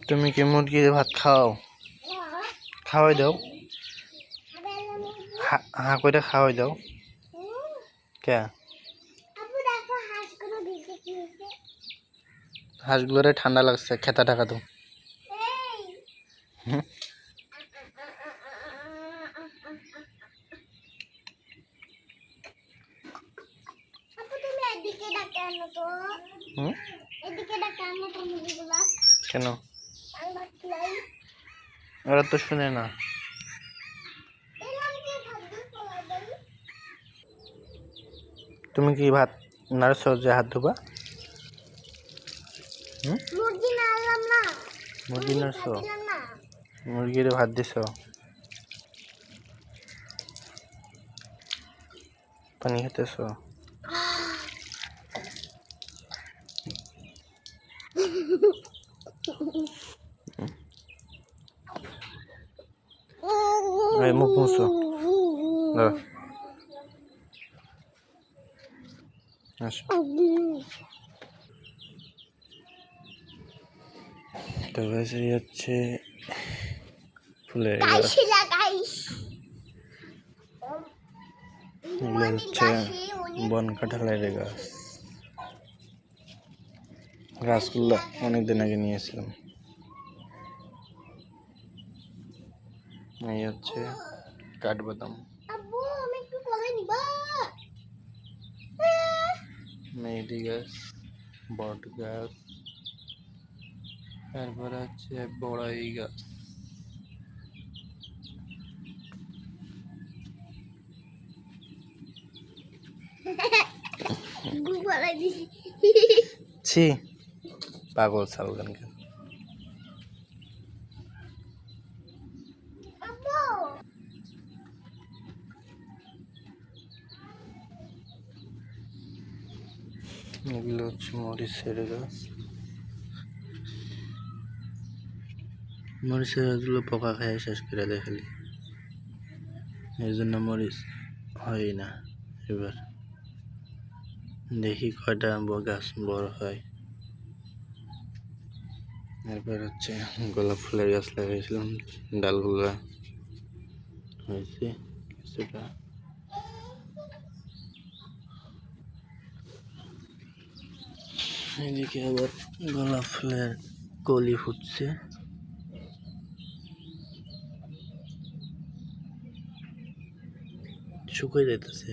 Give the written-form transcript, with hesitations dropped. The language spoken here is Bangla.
তুমি কি মুরগির ভাত খাও? খাওয়াই দাও, হা করে খাওয়াই দাও। কে? হাঁসগুলোরে ঠান্ডা লাগছে, খেতা টাকা দাও। কেন? ওরা তো শুনে না। তুমি কি ভাত নাড়ছো যে হাত ধোবা? মুরগি নাড়ছো, মুরগির ভাত দিছ, পানি খেতেছ। মুখ মুছো, আসো। তো গাইস এই হচ্ছে ফুলের গাছ, এগুলো হচ্ছে বন কাঁঠালের গাছ। গাছগুলো অনেকদিন আগে নিয়েছিলাম। এই হচ্ছে কাঠবাদাম, মেহেদি গাছ, বট গাছ, তারপরে হচ্ছে বড়াই গাছ। ছি, পাগল সালগান কেন? এগুলো হচ্ছে মরিচের গাছ। মরিচের গাছগুলো পোকা খায় শেষ করে দেয় খালি, এই জন্য মরিচ হয় না। এবার দেখি কয়টা গাছ বড় হয়। এরপর হচ্ছে গোলাপ ফুলের গাছ লাগাইছিলাম, ডালগুলো হয়েছে কিছুটা। এদিকে আবার গোলাপ ফুলের কলি ফুটছে। শুকিয়ে যাইতেছে।